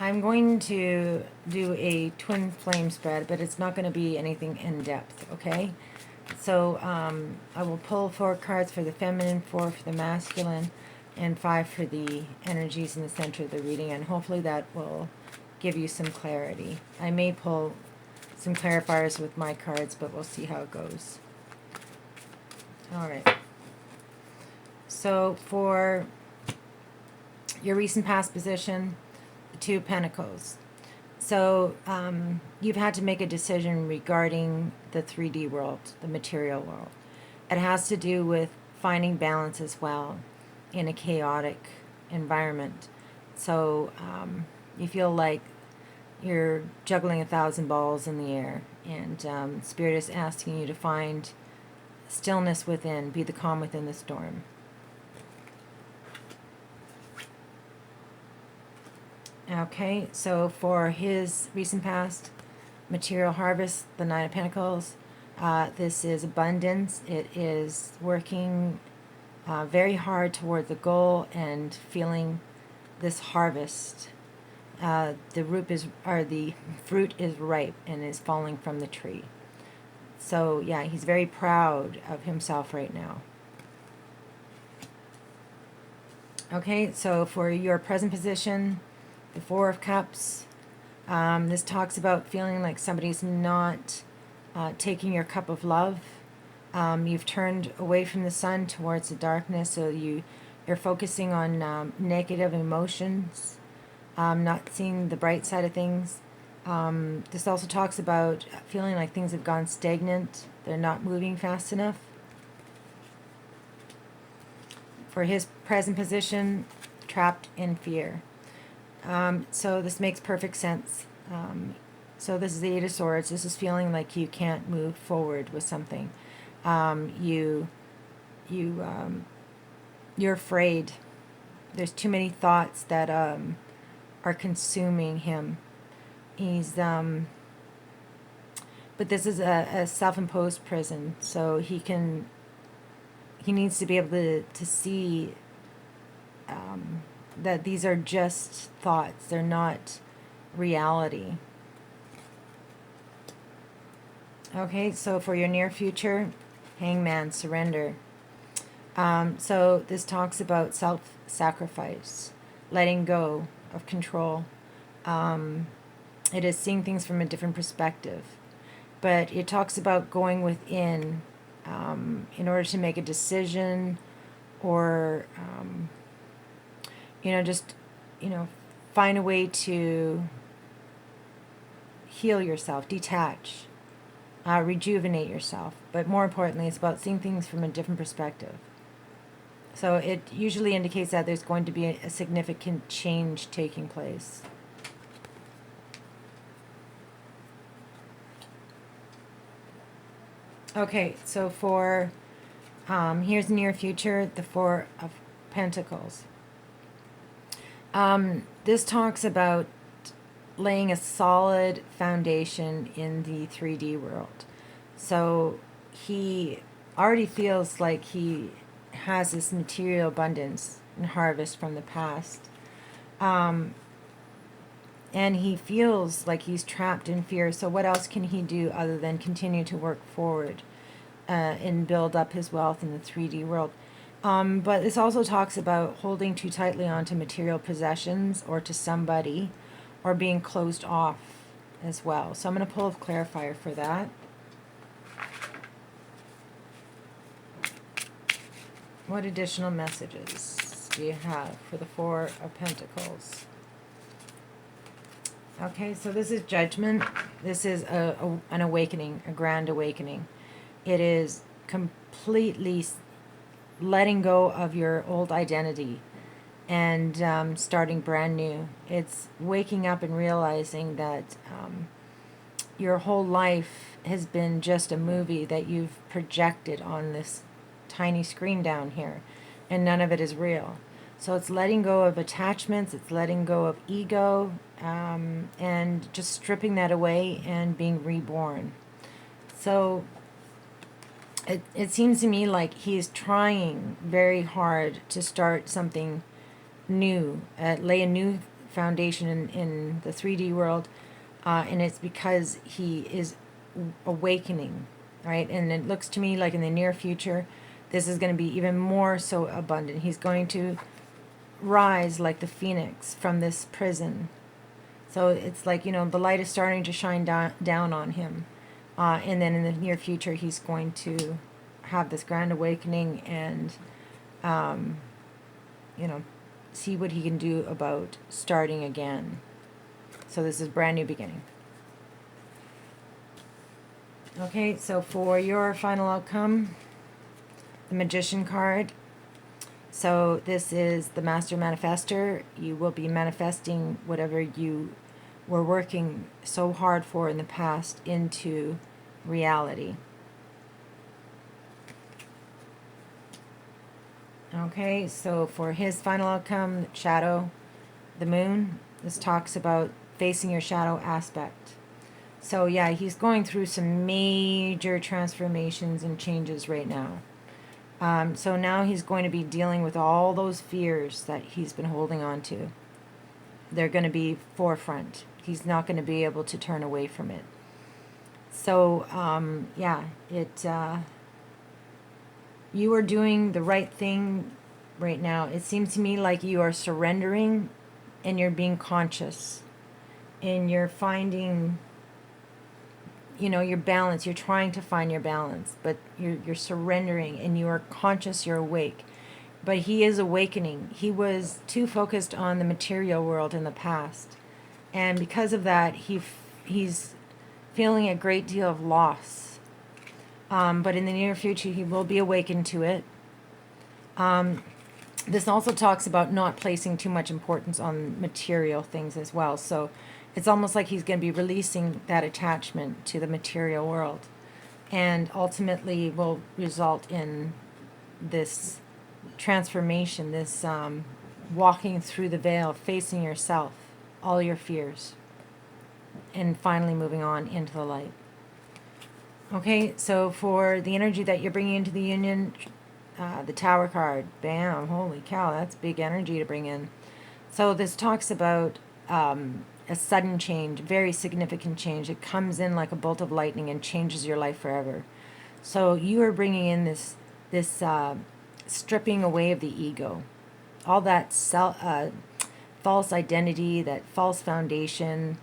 I'm going to do a twin flame spread, but it's not going to be anything in depth, okay? So I will pull 4 cards for the feminine, 4 for the masculine, and 5 for the energies in the center of the reading, and hopefully that will give you some clarity. I may pull some clarifiers with my cards, but we'll see how it goes. All right. So for your recent past position, the 2 of Pentacles. So you've had to make a decision regarding the 3D world, the material world. It has to do with finding balance as well in a chaotic environment. So you feel like you're juggling 1,000 balls in the air, and Spirit is asking you to find stillness within, be the calm within the storm. Okay, so for his recent past, material harvest, the 9 of Pentacles, this is abundance. It is working very hard toward the goal and feeling this harvest. The the fruit is ripe and is falling from the tree. So yeah, he's very proud of himself right now. Okay, so for your present position, the 4 of Cups, this talks about feeling like somebody's not taking your cup of love. You've turned away from the sun towards the darkness, so you're focusing on negative emotions, not seeing the bright side of things. This also talks about feeling like things have gone stagnant. They're not moving fast enough. For his present position, trapped in fear. So this makes perfect sense. So this is the 8 of Swords. This is feeling like you can't move forward with something. You're afraid. There's too many thoughts that are consuming him. He's but this is a self-imposed prison, so he needs to be able to see that these are just thoughts. They're not reality. Okay, so for your near future, Hangman, surrender. So this talks about self-sacrifice, letting go of control. It is seeing things from a different perspective. But it talks about going within in order to make a decision, or just find a way to heal yourself, detach, rejuvenate yourself. But more importantly, it's about seeing things from a different perspective. So it usually indicates that there's going to be a significant change taking place. Okay, so for here's near future, the 4 of Pentacles. This talks about laying a solid foundation in the 3D world. So he already feels like he has this material abundance and harvest from the past. And he feels like he's trapped in fear. So what else can he do other than continue to work forward and build up his wealth in the 3D world? But this also talks about holding too tightly onto material possessions or to somebody, or being closed off as well. So I'm going to pull a clarifier for that. What additional messages do you have for the 4 of Pentacles? Okay, so this is judgment. This is an awakening, a grand awakening. It is completely letting go of your old identity and starting brand new. It's waking up and realizing that your whole life has been just a movie that you've projected on this tiny screen down here, and none of it is real. So it's letting go of attachments, it's letting go of ego, and just stripping that away and being reborn. So it seems to me like he's trying very hard to start something new, lay a new foundation in the 3D world, and it's because he is awakening, right? And it looks to me like in the near future, this is going to be even more so abundant. He's going to rise like the phoenix from this prison. So it's like, you know, the light is starting to shine down on him. And then in the near future, he's going to have this grand awakening and, you know, see what he can do about starting again. So this is brand new beginning. Okay, so for your final outcome, the Magician card. So this is the Master Manifester. You will be manifesting whatever you were working so hard for in the past into reality. Okay, so for his final outcome, Shadow, the Moon, this talks about facing your shadow aspect. So yeah, he's going through some major transformations and changes right now. So now he's going to be dealing with all those fears that he's been holding on to. They're going to be forefront. He's not going to be able to turn away from it. So, yeah, you are doing the right thing right now. It seems to me like you are surrendering and you're being conscious. And you're finding, you know, your balance. You're trying to find your balance, but you're surrendering and you are conscious, you're awake. But he is awakening. He was too focused on the material world in the past. And because of that, he's feeling a great deal of loss. But in the near future, he will be awakened to it. This also talks about not placing too much importance on material things as well. So it's almost like he's going to be releasing that attachment to the material world. And ultimately will result in this transformation, this walking through the veil, facing yourself, all your fears, and finally moving on into the light. Okay, so for the energy that you're bringing into the union, the Tower card, bam, holy cow, that's big energy to bring in. So this talks about a sudden change, very significant change. It comes in like a bolt of lightning and changes your life forever. So you are bringing in this stripping away of the ego, all that false identity, that false foundation,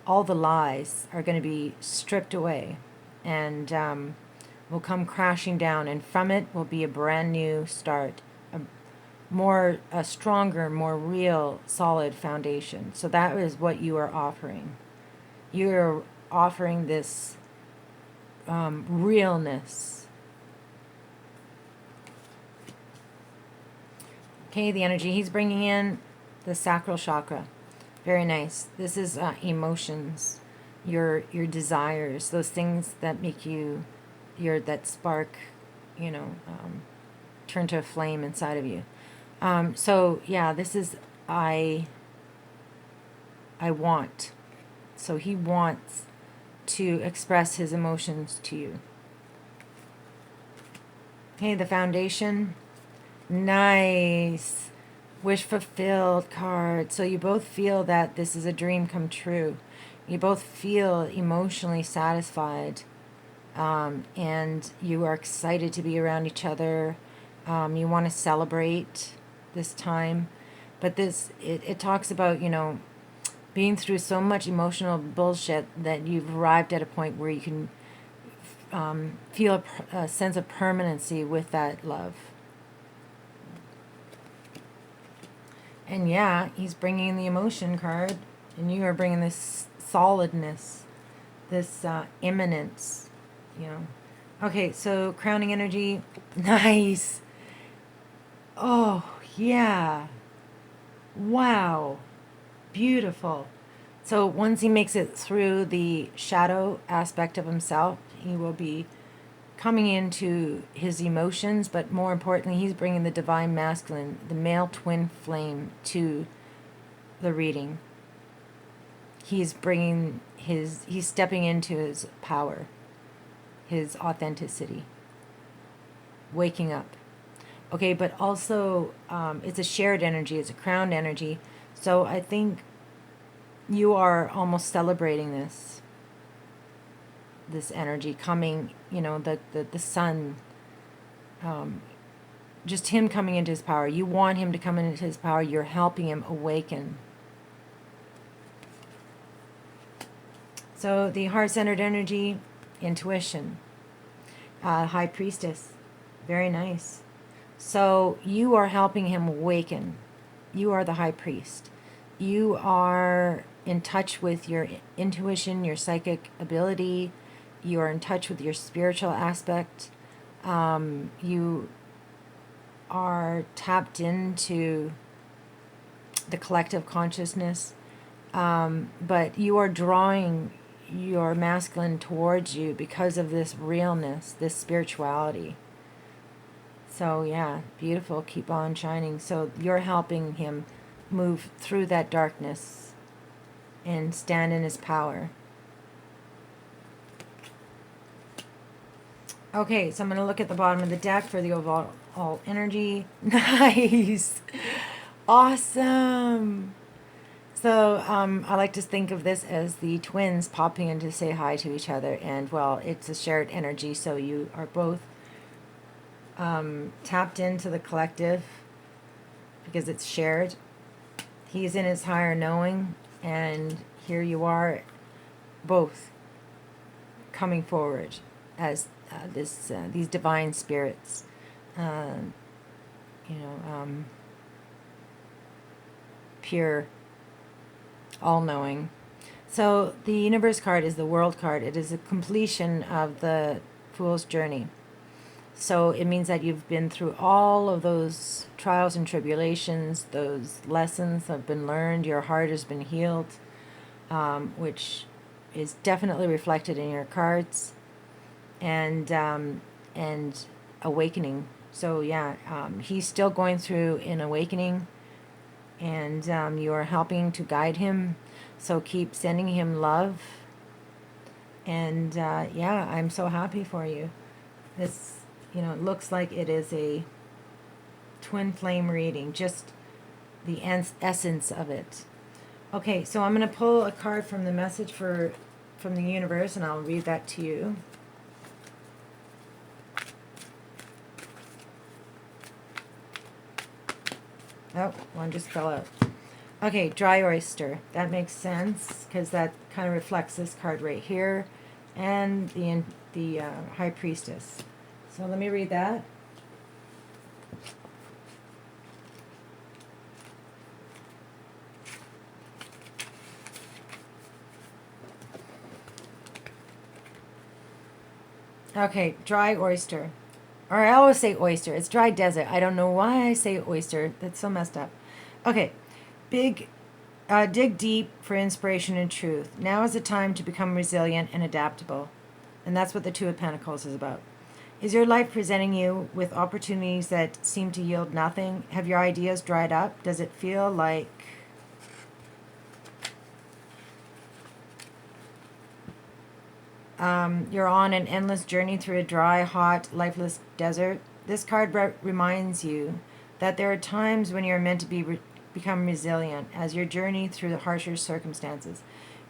all the lies are going to be stripped away and will come crashing down, and from it will be a brand new start, a stronger, more real, solid foundation. So that is what you are offering. You're offering this realness. Okay, the energy he's bringing in, the sacral chakra. Very nice. This is emotions, your desires, those things that make you, that spark, you know, turn to a flame inside of you. So yeah, this is I want. So he wants to express his emotions to you. Okay, the foundation. Nice. Wish fulfilled card. So you both feel that this is a dream come true. You both feel emotionally satisfied. And you are excited to be around each other. You want to celebrate this time. But it talks about, you know, being through so much emotional bullshit that you've arrived at a point where you can feel a sense of permanency with that love. And yeah, he's bringing the emotion card, and you are bringing this solidness, this imminence, you know. Okay, so crowning energy, nice. Oh, yeah. Wow. Beautiful. So once he makes it through the shadow aspect of himself, he will be coming into his emotions, but more importantly, he's bringing the divine masculine, the male twin flame, to the reading. He's bringing he's stepping into his power, his authenticity, waking up. Okay, but also it's a shared energy, it's a crowned energy. So I think you are almost celebrating this energy coming, you know, the sun, just him coming into his power. You want him to come into his power. You're helping him awaken. So the heart-centered energy, intuition, high priestess, very nice. So you are helping him awaken. You are the high priest. You are in touch with your intuition, your psychic ability. You are in touch with your spiritual aspect. You are tapped into the collective consciousness. But you are drawing your masculine towards you because of this realness, this spirituality. So yeah, beautiful. Keep on shining. So you're helping him move through that darkness and stand in his power. Okay, so I'm going to look at the bottom of the deck for the overall energy. Nice. Awesome. So I like to think of this as the twins popping in to say hi to each other. And, well, it's a shared energy, so you are both tapped into the collective because it's shared. He's in his higher knowing, and here you are both coming forward as these divine spirits, pure, all-knowing. So the universe card is the world card. It is a completion of the Fool's journey. So it means that you've been through all of those trials and tribulations, those lessons have been learned, your heart has been healed, which is definitely reflected in your cards, and awakening. So yeah, he's still going through an awakening, and you are helping to guide him. So keep sending him love, and yeah, I'm so happy for you. This, it looks like it is a twin flame reading, just the essence of it. Okay, so I'm going to pull a card from the message from the universe, and I'll read that to you. Oh, one just fell out. Okay, dry oyster. That makes sense because that kind of reflects this card right here, and the High Priestess. So let me read that. Okay, dry oyster. Or I always say oyster. It's dry desert. I don't know why I say oyster. That's so messed up. Okay, dig deep for inspiration and truth. Now is the time to become resilient and adaptable. And that's what the Two of Pentacles is about. Is your life presenting you with opportunities that seem to yield nothing? Have your ideas dried up? Does it feel like you're on an endless journey through a dry, hot, lifeless desert? This card reminds you that there are times when you're meant to become resilient as you journey through the harsher circumstances.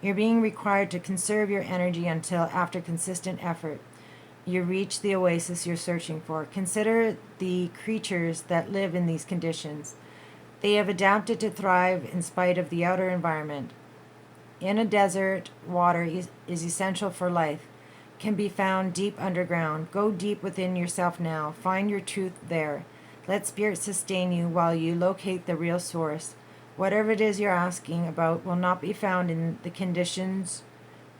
You're being required to conserve your energy until, after consistent effort, you reach the oasis you're searching for. Consider the creatures that live in these conditions. They have adapted to thrive in spite of the outer environment. In a desert, water is essential for life. Can be found deep underground. Go deep within yourself now. Find your truth there. Let spirit sustain you while you locate the real source. Whatever it is you're asking about will not be found in the conditions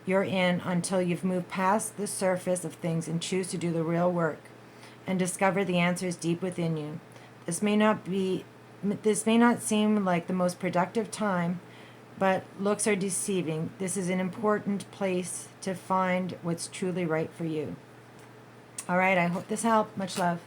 you're in until you've moved past the surface of things and choose to do the real work and discover the answers deep within you. This may not seem like the most productive time, but looks are deceiving. This is an important place to find what's truly right for you. All right, I hope this helped. Much love.